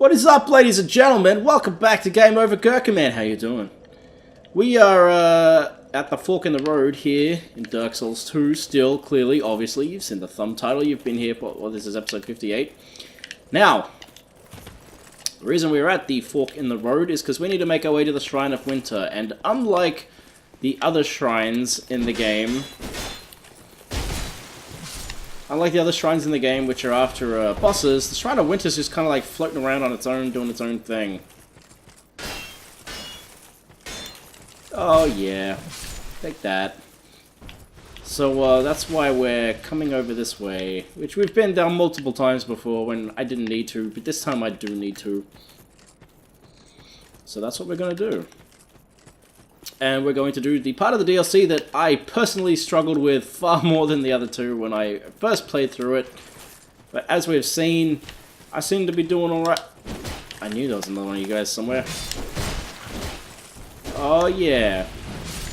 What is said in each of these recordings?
What is up, ladies and gentlemen? Welcome back to Game Over Gerkinman. How you doing? We are at the fork in the road here in Dark Souls 2. Still, clearly, obviously, you've seen the thumb title. You've been here for, well, this is episode 58. Now, the reason we're at the fork in the road is because we need to make our way to the Shrine of Winter. And unlike the other shrines in the game, which are after bosses, the Shrine of Winter is just kind of like floating around on its own, doing its own thing. Oh yeah, take that. So that's why we're coming over this way, which we've been down multiple times before when I didn't need to, but this time I do need to. So that's what we're going to do. And we're going to do the part of the DLC that I personally struggled with far more than the other two when I first played through it. But as we've seen, I seem to be doing alright. I knew there was another one of you guys somewhere. Oh yeah.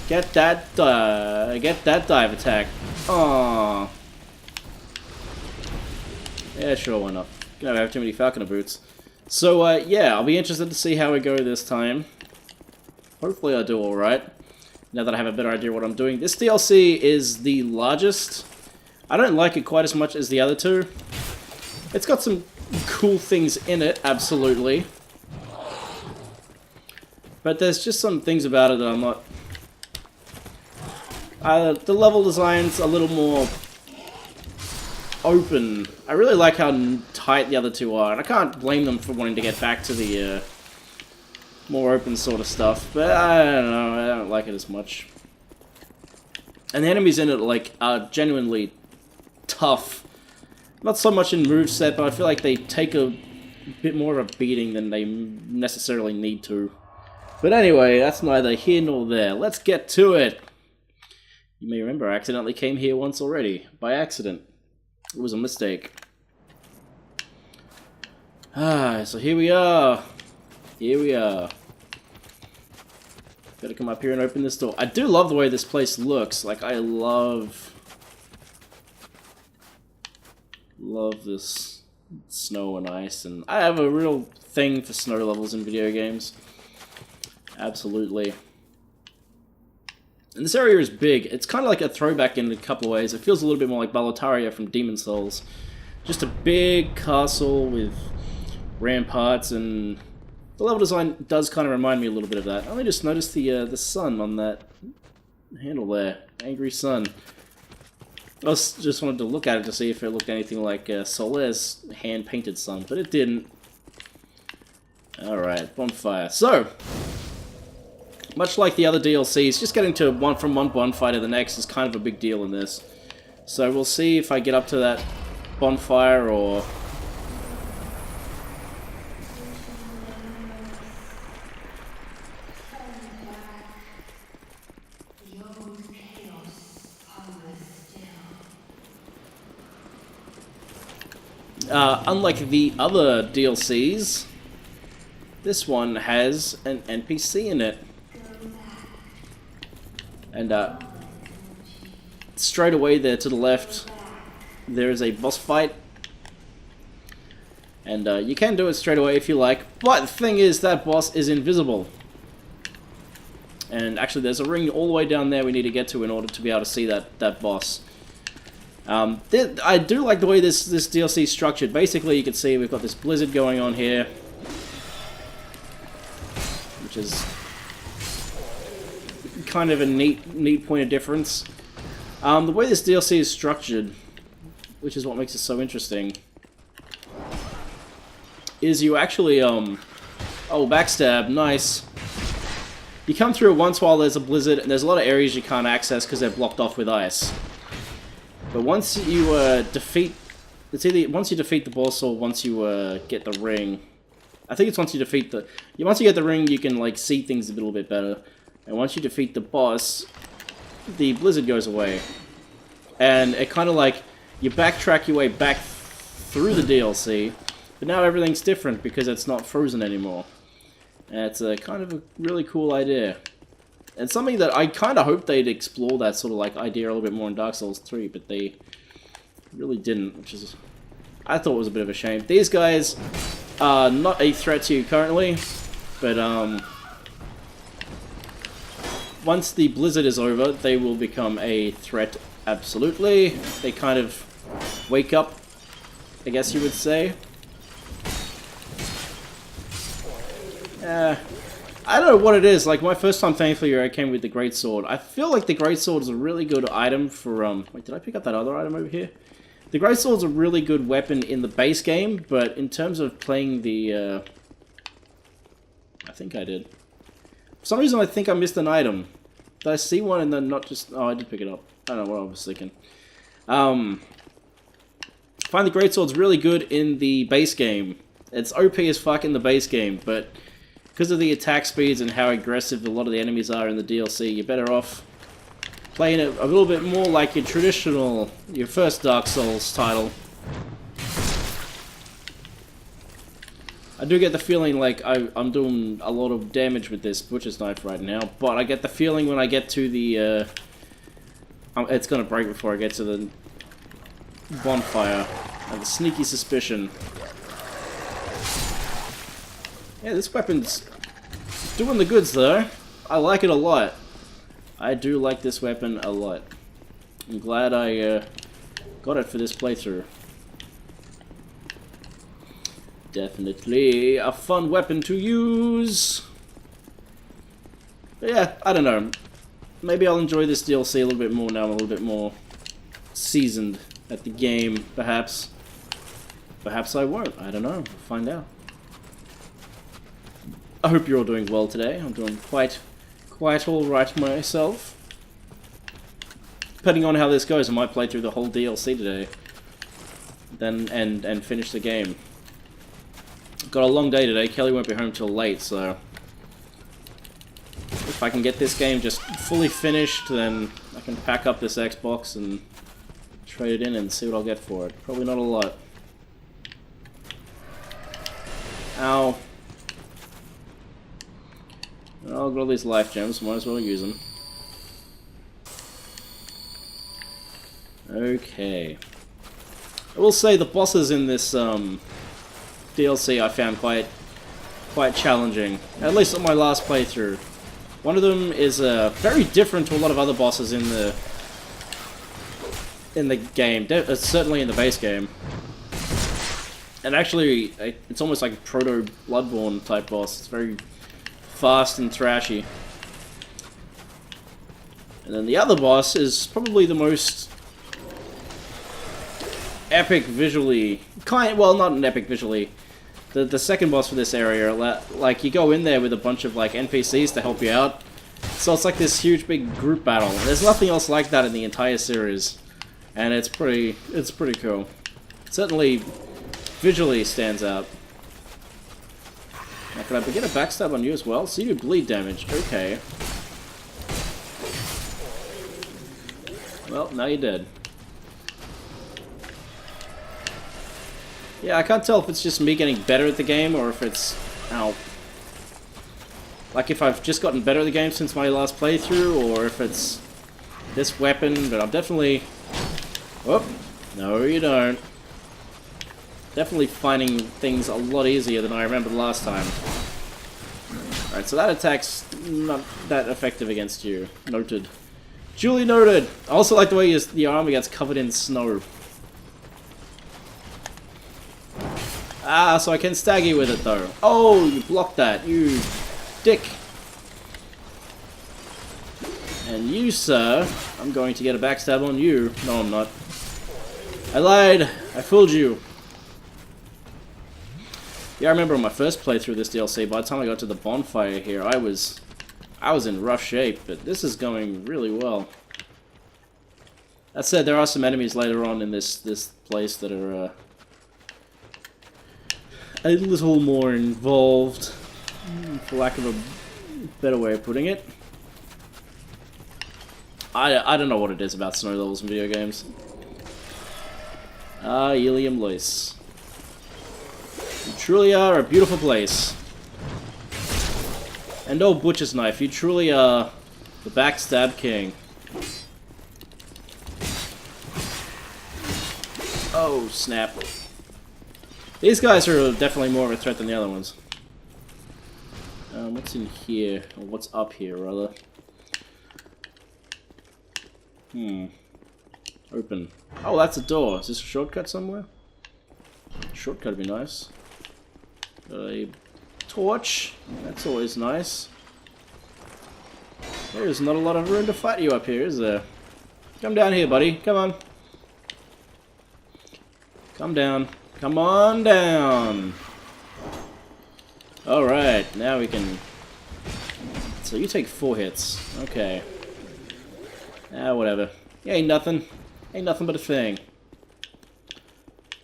Get that dive attack. Aww. Yeah, sure, why not? Gonna have too many falconer boots. So yeah, I'll be interested to see how we go this time. Hopefully I do alright, now that I have a better idea what I'm doing. This DLC is the largest. I don't like it quite as much as the other two. It's got some cool things in it, absolutely. But there's just some things about it that I'm not... the level design's a little more open. I really like how tight the other two are, and I can't blame them for wanting to get back to the... more open sort of stuff, but I don't know, I don't like it as much. And the enemies in it, like, are genuinely tough. Not so much in moveset, but I feel like they take a bit more of a beating than they necessarily need to. But anyway, that's neither here nor there. Let's get to it! You may remember I accidentally came here once already, by accident. It was a mistake. So here we are. Here we are. Gotta come up here and open this door. I do love the way this place looks. Like, I love this snow and ice. And I have a real thing for snow levels in video games. Absolutely. And this area is big. It's kind of like a throwback in a couple of ways. It feels a little bit more like Balataria from Demon Souls. Just a big castle with ramparts, and the level design does kind of remind me a little bit of that. I only just noticed the sun on that handle there. Angry sun. I just wanted to look at it to see if it looked anything like Soler's hand-painted sun, but it didn't. Alright, bonfire. So, much like the other DLCs, just getting to from one bonfire to the next is kind of a big deal in this. So we'll see if I get up to that bonfire or... unlike the other DLCs, this one has an NPC in it. And straight away there to the left, there is a boss fight. And you can do it straight away if you like, but the thing is, that boss is invisible. And actually there's a ring all the way down there we need to get to in order to be able to see that boss. I do like the way this DLC is structured. Basically, you can see we've got this blizzard going on here, which is kind of a neat point of difference. The way this DLC is structured, which is what makes it so interesting, is you actually oh, backstab, nice. You come through once while there's a blizzard, and there's a lot of areas you can't access because they're blocked off with ice. But once you defeat... It's either once you defeat the boss or once you get the ring. I think it's once you defeat the... Once you get the ring, you can like see things a little bit better. And once you defeat the boss, the blizzard goes away. And it kind of like... You backtrack your way back through the DLC, but now everything's different because it's not frozen anymore. And it's a kind of a really cool idea. And something that I kind of hoped they'd explore that sort of like idea a little bit more in Dark Souls 3, but they really didn't, which is... I thought it was a bit of a shame. These guys Not a threat to you currently, but once the blizzard is over, they will become a threat, absolutely. They kind of wake up, I guess you would say. I don't know what it is. Like, my first time playing for you, I came with the Greatsword. I feel like the Greatsword is a really good item for, Wait, did I pick up that other item over here? The Greatsword's a really good weapon in the base game, but in terms of playing the, I think I did. For some reason, I think I missed an item. Did I see one and then not just... Oh, I did pick it up. I don't know what I was thinking. I find the Greatsword's really good in the base game. It's OP as fuck in the base game, but because of the attack speeds and how aggressive a lot of the enemies are in the DLC, you're better off playing it a little bit more like your traditional, your first Dark Souls title. I do get the feeling like I'm doing a lot of damage with this butcher's knife right now, but I get the feeling when I get to the, it's gonna break before I get to the bonfire. I have a sneaky suspicion. Yeah, this weapon's doing the goods though. I like it a lot. I do like this weapon a lot. I'm glad I got it for this playthrough. Definitely a fun weapon to use. But yeah, I don't know. Maybe I'll enjoy this DLC a little bit more now. I'm a little bit more seasoned at the game, perhaps. Perhaps I won't. I don't know. We'll find out. I hope you're all doing well today. I'm doing quite alright myself. Depending on how this goes, I might play through the whole DLC today. Then and finish the game. Got a long day today. Kelly won't be home till late, so if I can get this game just fully finished, then I can pack up this Xbox and trade it in and see what I'll get for it. Probably not a lot. Ow. Well, I've got all these life gems, might as well use them. Okay. I will say the bosses in this DLC I found quite challenging, at least on my last playthrough. One of them is very different to a lot of other bosses in the game, certainly in the base game. And actually, it's almost like a proto-Bloodborne type boss. It's very fast and thrashy. And then the other boss is probably the most epic visually. Well, not an epic visually. The second boss for this area, like, you go in there with a bunch of like NPCs to help you out, so it's like this huge big group battle. There's nothing else like that in the entire series, and it's pretty cool. Certainly, visually stands out. Now, can I begin a backstab on you as well? So you do bleed damage. Okay. Well, now you're dead. Yeah, I can't tell if it's just me getting better at the game, or if it's... Ow. Like, if I've just gotten better at the game since my last playthrough, or if it's this weapon, but I'm definitely... Oh, no you don't. Definitely finding things a lot easier than I remembered last time. Alright, so that attack's not that effective against you. Noted. Duly noted! I also like the way your armor gets covered in snow. Ah, so I can stag you with it though. Oh, you blocked that, you dick. And you, sir, I'm going to get a backstab on you. No, I'm not. I lied. I fooled you. Yeah, I remember on my first playthrough of this DLC, by the time I got to the bonfire here, I was in rough shape, but this is going really well. That said, there are some enemies later on in this place that are a little more involved, for lack of a better way of putting it. I don't know what it is about snow levels in video games. Ah, Eleum, Loyce. You truly are a beautiful place. And oh, Butcher's Knife, you truly are the backstab king. Oh, snap. These guys are definitely more of a threat than the other ones. What's in here? Or what's up here, rather? Open. Oh, that's a door. Is this a shortcut somewhere? Shortcut would be nice. A torch. That's always nice. There's not a lot of room to fight you up here, is there? Come down here, buddy. Come on. Come down. Come on down. Alright, now we can... So you take 4 hits. Okay. Whatever. Ain't nothing. Ain't nothing but a thing.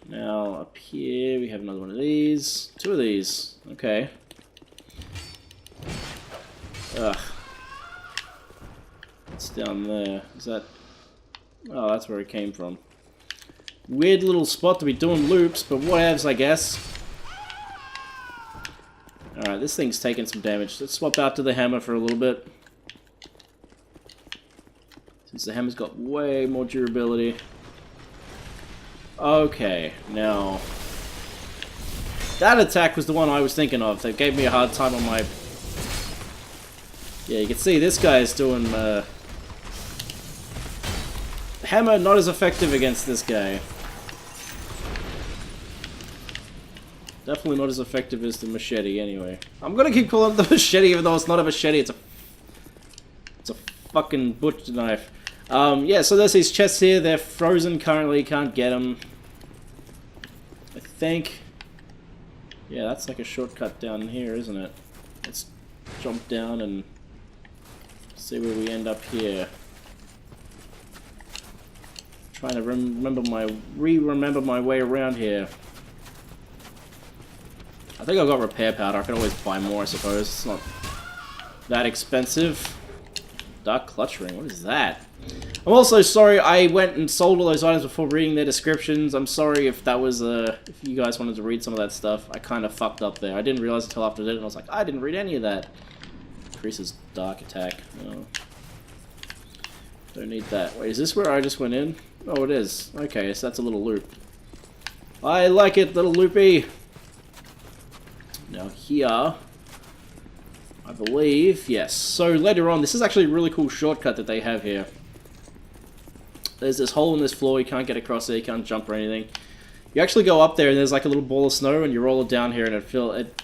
Now, up here, we have another one of these. 2 of these. Okay. Ugh. What's down there? Is that... Oh, that's where it came from. Weird little spot to be doing loops, but whatevs, I guess. Alright, this thing's taking some damage. Let's swap out to the hammer for a little bit. Since the hammer's got way more durability. Okay, now... That attack was the one I was thinking of. They gave me a hard time on my... Yeah, you can see this guy is doing... Hammer not as effective against this guy. Definitely not as effective as the machete, anyway. I'm gonna keep calling it the machete, even though it's not a machete. It's a fucking butcher knife. Yeah. So there's these chests here. They're frozen currently. Can't get them. I think. Yeah, that's like a shortcut down here, isn't it? Let's jump down and see where we end up here. Trying to remember my way around here. I think I've got repair powder. I can always buy more, I suppose. It's not that expensive. Dark clutch ring. What is that? I'm also sorry I went and sold all those items before reading their descriptions. I'm sorry if that was if you guys wanted to read some of that stuff. I kind of fucked up there. I didn't realize until after I did it, and I was like, I didn't read any of that. Increases dark attack. Oh. Don't need that. Wait, is this where I just went in? Oh, it is. Okay, so that's a little loop. I like it, little loopy. Now here, I believe, yes. So later on, this is actually a really cool shortcut that they have here. There's this hole in this floor, you can't get across there, you can't jump or anything. You actually go up there and there's like a little ball of snow and you roll it down here and it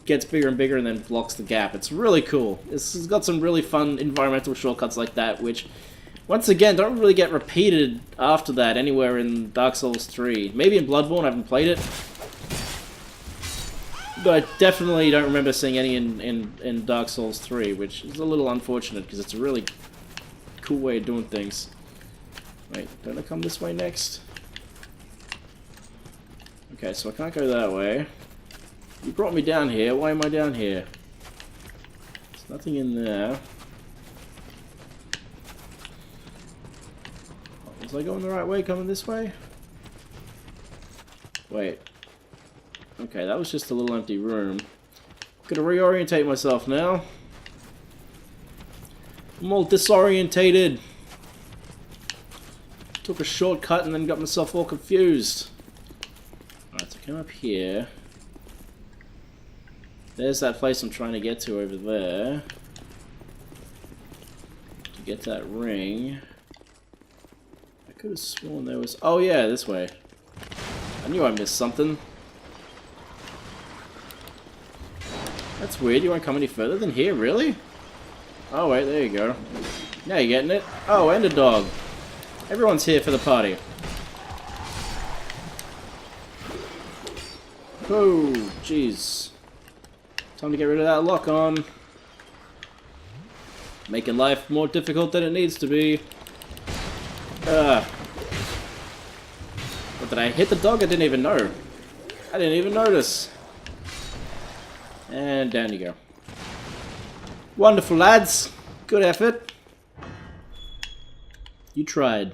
gets bigger and bigger and then blocks the gap. It's really cool. It's got some really fun environmental shortcuts like that, which, once again, don't really get repeated after that anywhere in Dark Souls 3. Maybe in Bloodborne, I haven't played it. But I definitely don't remember seeing any in Dark Souls 3, which is a little unfortunate because it's a really cool way of doing things. Wait, don't I come this way next? Okay, so I can't go that way. You brought me down here. Why am I down here? There's nothing in there. Was I going the right way coming this way? Wait. Okay, that was just a little empty room. Gotta reorientate myself now. I'm all disorientated. Took a shortcut and then got myself all confused. Alright, so come up here. There's that place I'm trying to get to over there. To get that ring. I could have sworn there was... Oh yeah, this way. I knew I missed something. That's weird, you won't come any further than here, really? Oh wait, there you go. Now you're getting it. Oh, and a dog. Everyone's here for the party. Oh, jeez. Time to get rid of that lock on. Making life more difficult than it needs to be. But did I hit the dog? I didn't even know. I didn't even notice. And down you go. Wonderful, lads. Good effort. You tried.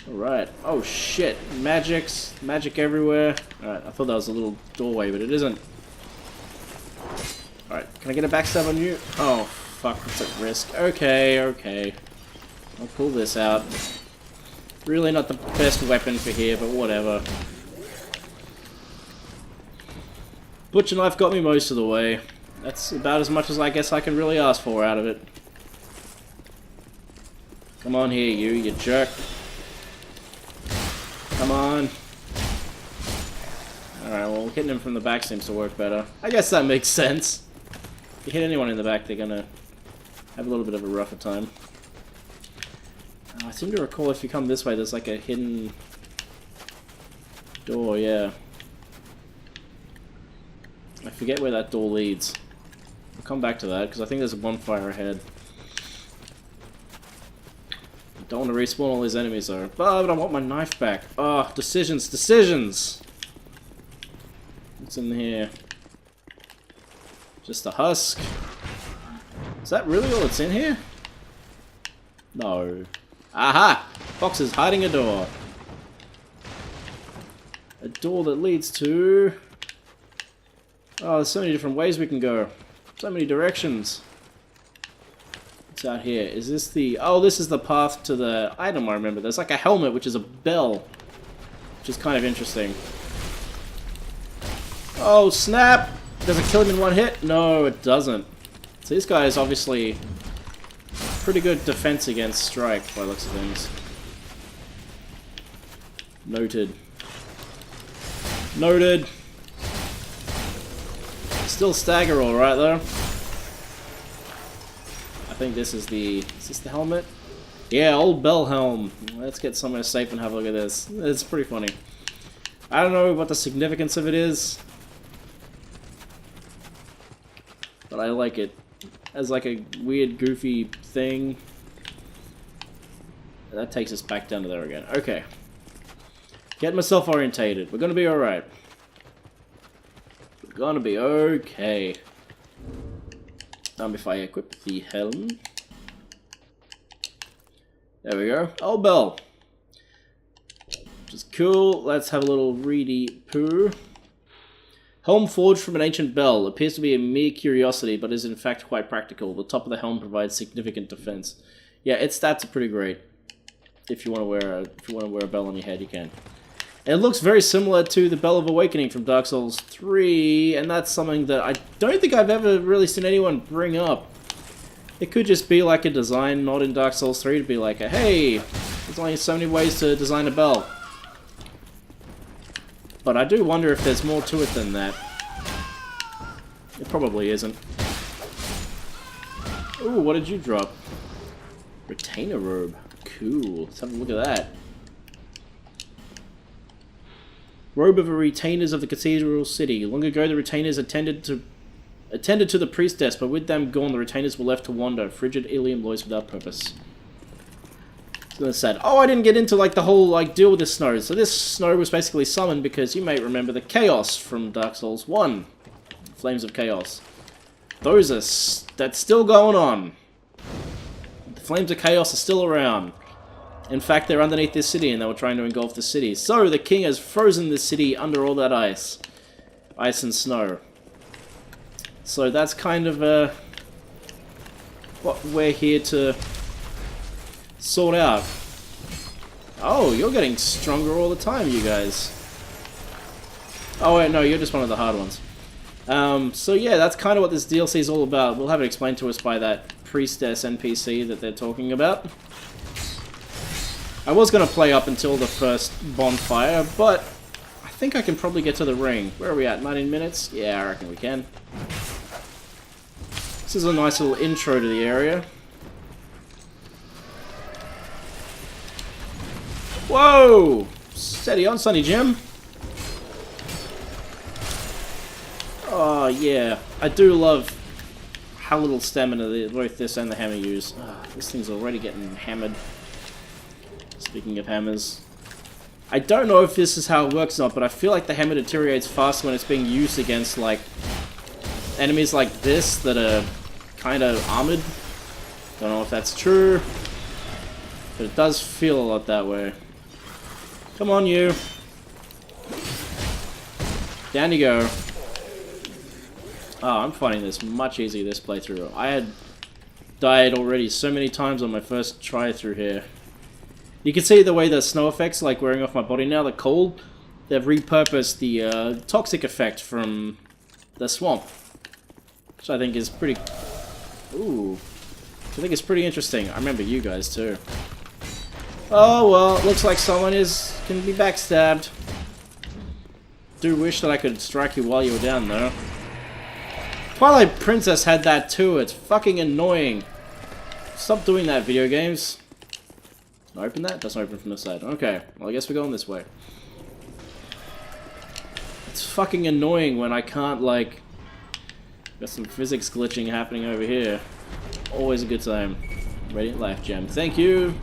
Alright. Oh shit. Magic everywhere. Alright, I thought that was a little doorway, but it isn't. Alright, can I get a backstab on you? Oh, fuck, that's at risk. Okay, okay. I'll pull this out. Really not the best weapon for here, but whatever. Butcher knife got me most of the way. That's about as much as I guess I can really ask for out of it. Come on here, you jerk. Come on. Alright, well, hitting him from the back seems to work better. I guess that makes sense. If you hit anyone in the back, they're gonna have a little bit of a rougher time. I seem to recall if you come this way, there's like a hidden door, yeah. I forget where that door leads. We'll come back to that, because I think there's a bonfire ahead. Don't want to respawn all these enemies though. But I want my knife back. Oh, decisions, decisions! What's in here? Just a husk. Is that really all that's in here? No. Aha! Fox is hiding a door. A door that leads to... Oh, there's so many different ways we can go. So many directions. What's out here? Is this the... Oh, this is the path to the item I remember. There's like a helmet, which is a bell. Which is kind of interesting. Oh, snap! Does it kill him in one hit? No, it doesn't. So this guy is obviously pretty good defense against strike, by the looks of things. Noted. Noted. Still stagger alright though. I think this is the... Is this the helmet? Yeah, old bell helm. Let's get somewhere safe and have a look at this. It's pretty funny. I don't know what the significance of it is, but I like it. As like a weird, goofy thing. That takes us back down to there again. Okay. Get myself orientated. We're gonna be alright. We're gonna be okay. If I equip the helm. There we go. Old bell. Which is cool. Let's have a little reedy poo. Helm forged from an ancient bell. Appears to be a mere curiosity, but is in fact quite practical. The top of the helm provides significant defense. Yeah, its stats are pretty great. If you want to wear a bell on your head, you can. And it looks very similar to the Bell of Awakening from Dark Souls 3, and that's something that I don't think I've ever really seen anyone bring up. It could just be like a design mod in Dark Souls 3 to be like, hey, there's only so many ways to design a bell. But I do wonder if there's more to it than that. It probably isn't. Ooh, what did you drop? Retainer robe. Cool. Let's have a look at that. Robe of the retainers of the cathedral city. Long ago, the retainers attended to the priestess, but with them gone, the retainers were left to wander. Frigid Eleum Loyce without purpose. So that's sad. Oh, I didn't get into like the whole like deal with this snow. So this snow was basically summoned because you may remember the chaos from Dark Souls 1. Flames of Chaos. Those are... That's still going on. The Flames of Chaos are still around. In fact, they're underneath this city and they were trying to engulf the city. So the king has frozen the city under all that ice. Ice and snow. So that's kind of what we're here to sort out. Oh, you're getting stronger all the time, you guys. Oh wait, no, you're just one of the hard ones. So yeah, that's kind of what this DLC is all about. We'll have it explained to us by that priestess NPC that they're talking about. I was going to play up until the first bonfire, but I think I can probably get to the ring. Where are we at? 19 minutes? Yeah, I reckon we can. This is a nice little intro to the area. Whoa! Steady on, Sonny Jim. Oh, yeah. I do love how little stamina both this and the hammer use. Oh, this thing's already getting hammered. Speaking of hammers. I don't know if this is how it works or not, but I feel like the hammer deteriorates faster when it's being used against, like, enemies like this that are kind of armored. Don't know if that's true, but it does feel a lot that way. Come on, you. Down you go. Oh, I'm finding this much easier this playthrough. I had died already so many times on my first try through here. You can see the way the snow effects, like wearing off my body now, the cold, they've repurposed the toxic effect from the swamp. Which I think is pretty... Ooh. I think it's pretty interesting. I remember you guys too. Oh well, it looks like someone can be backstabbed. Do wish that I could strike you while you were down though. Twilight Princess had that too. It's fucking annoying. Stop doing that, video games. Can I open that? Doesn't open from the side. Okay, well I guess we're going this way. It's fucking annoying when I can't, like... Got some physics glitching happening over here. Always a good time. Radiant Life Gem. Thank you!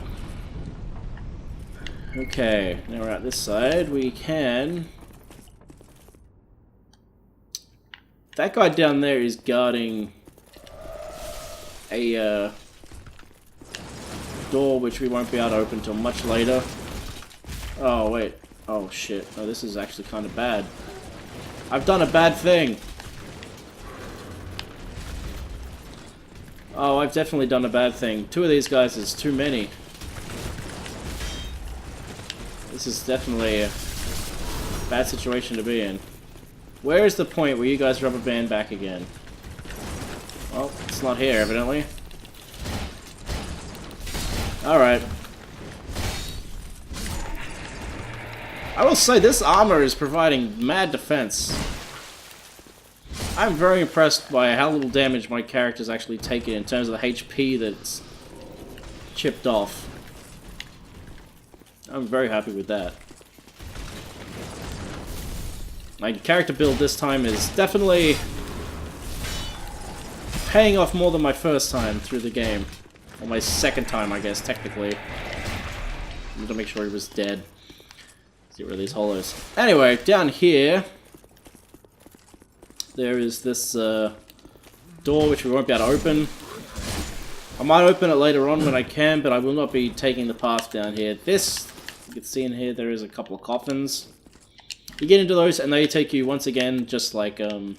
Okay, now we're at this side. We can... That guy down there is guarding a door which we won't be able to open until much later. Oh, wait. Oh, shit. Oh, this is actually kind of bad. I've done a bad thing. Oh, I've definitely done a bad thing. 2 of these guys is too many. This is definitely a bad situation to be in. Where is the point where you guys rubber band back again? Well, it's not here, evidently. Alright. I will say, this armor is providing mad defense. I'm very impressed by how little damage my character's actually taken in terms of the HP that's chipped off. I'm very happy with that. My character build this time is definitely paying off more than my first time through the game. Or my second time, I guess, technically. I need to make sure he was dead. Let's get rid of these hollows. Anyway, down here, there is this door which we won't be able to open. I might open it later on when I can, but I will not be taking the path down here. This, you can see in here, there is a couple of coffins. You get into those and they take you once again, just like the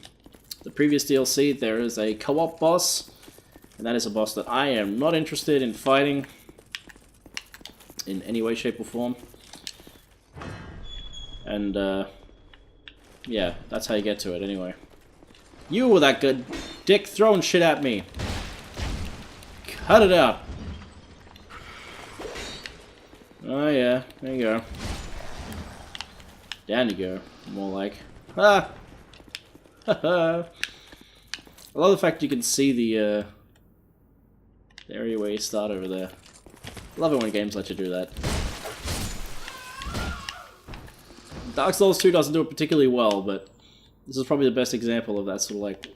previous DLC, there is a co-op boss. And that is a boss that I am not interested in fighting in any way, shape or form. And yeah, that's how you get to it anyway. You were that good dick throwing shit at me. Cut it out. Oh yeah, there you go. Down you go, more like. Ah! I love the fact you can see the area where you start over there. I love it when games let you do that. Dark Souls 2 doesn't do it particularly well, but this is probably the best example of that sort of like...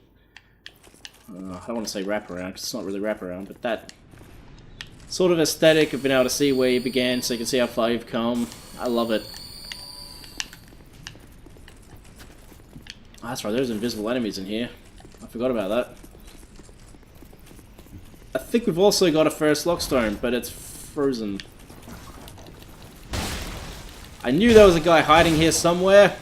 I don't want to say wraparound, because it's not really wraparound, but that sort of aesthetic of being able to see where you began so you can see how far you've come. I love it. Oh, that's right, there's invisible enemies in here. I forgot about that. I think we've also got a first lockstone, but it's frozen. I knew there was a guy hiding here somewhere.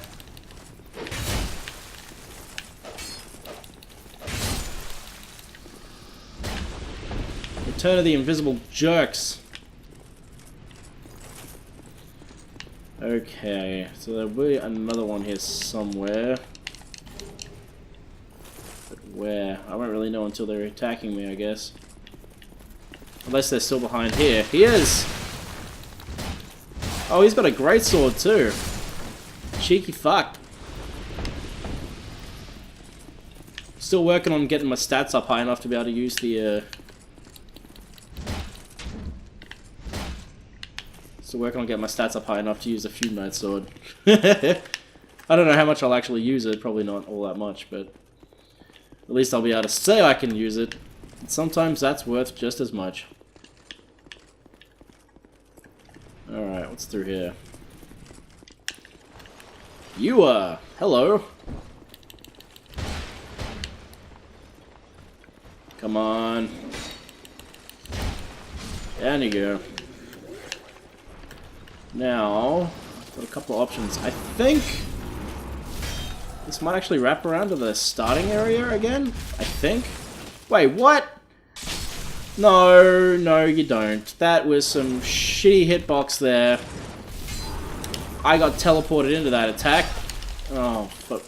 Return of the invisible jerks. Okay, so there'll be another one here somewhere. But where? I won't really know until they're attacking me, I guess. Unless they're still behind here. He is! Oh, he's got a great sword too. Cheeky fuck. Still working on getting my stats up high enough to be able to use the Still working on getting my stats up high enough to use a Fume Knight sword. I don't know how much I'll actually use it, probably not all that much, but at least I'll be able to say I can use it. And sometimes that's worth just as much. Alright, what's through here? You hello. Come on. Down you go. Now, I've got a couple of options. I think this might actually wrap around to the starting area again. I think. Wait, what? No, no, you don't. That was some shitty hitbox there. I got teleported into that attack. Oh, fuck.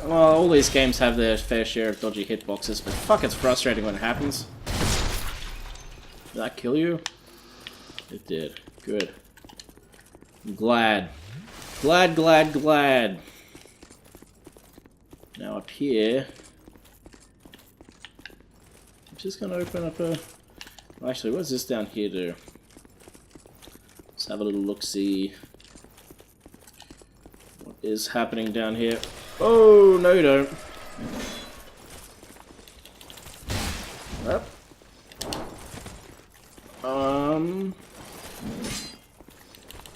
Well, all these games have their fair share of dodgy hitboxes, but fuck, it's frustrating when it happens. Did that kill you? It did. Good. I'm glad. Glad, glad, glad. Now up here... I'm just gonna open up a... Actually, what's this down here do? Let's have a little look-see. What is happening down here? Oh, no you don't. Yep.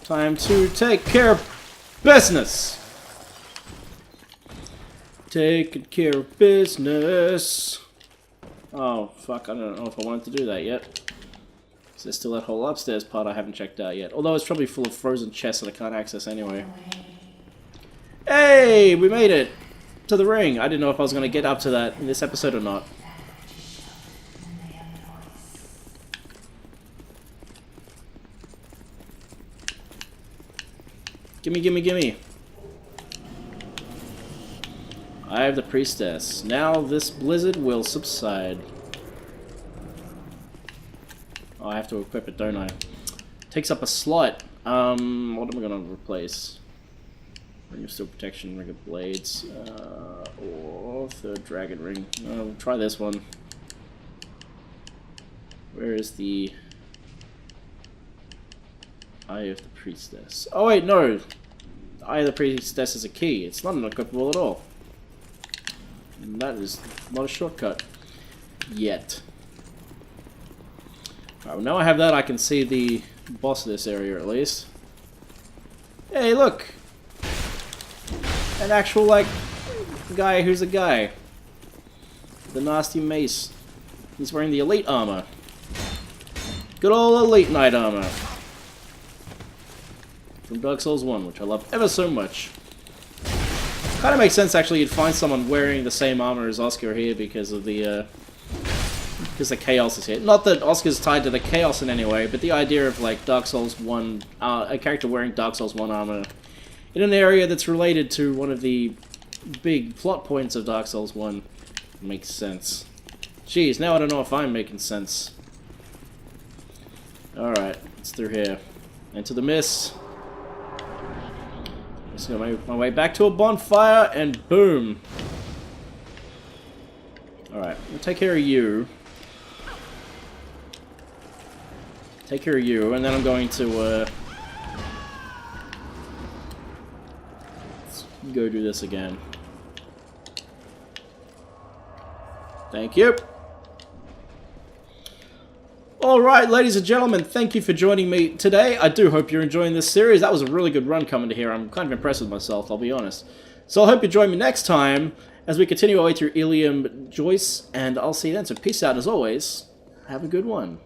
Time to take care of business! Taking care of business! Oh, fuck, I don't know if I wanted to do that yet. Is there still that whole upstairs part I haven't checked out yet? Although it's probably full of frozen chests that I can't access anyway. Hey! We made it! To the ring! I didn't know if I was going to get up to that in this episode or not. Gimme, gimme, gimme! I have the priestess. Now this blizzard will subside. Oh, I have to equip it, don't I? Takes up a slot. What am I gonna replace? Ring of Steel Protection, Ring of Blades, or Third Dragon Ring. We'll try this one. Where is the Eye of the Priestess? Oh wait, no! The Eye of the Priestess is a key. It's not unequipable at all. And that is not a shortcut. Yet. Alright, well now I have that, I can see the boss of this area at least. Hey, look! An actual, like, guy who's a guy. The nasty mace. He's wearing the elite armor. Good old elite knight armor. From Dark Souls 1, which I love ever so much. Kind of makes sense, actually, you'd find someone wearing the same armor as Oscar here because of the, because the Chaos is here. Not that Oscar's tied to the Chaos in any way, but the idea of, like, Dark Souls 1, a character wearing Dark Souls 1 armor in an area that's related to one of the big plot points of Dark Souls 1 makes sense. Jeez, now I don't know if I'm making sense. Alright, it's through here. Into the mist. Just gonna make my way back to a bonfire, and boom! Alright, we'll take care of you. Take care of you, and then I'm going to, let's go do this again. Thank you! Alright, ladies and gentlemen, thank you for joining me today. I do hope you're enjoying this series. That was a really good run coming to here. I'm kind of impressed with myself, I'll be honest. So I hope you join me next time as we continue our way through Eleum, Loyce, and I'll see you then. So peace out, and as always, have a good one.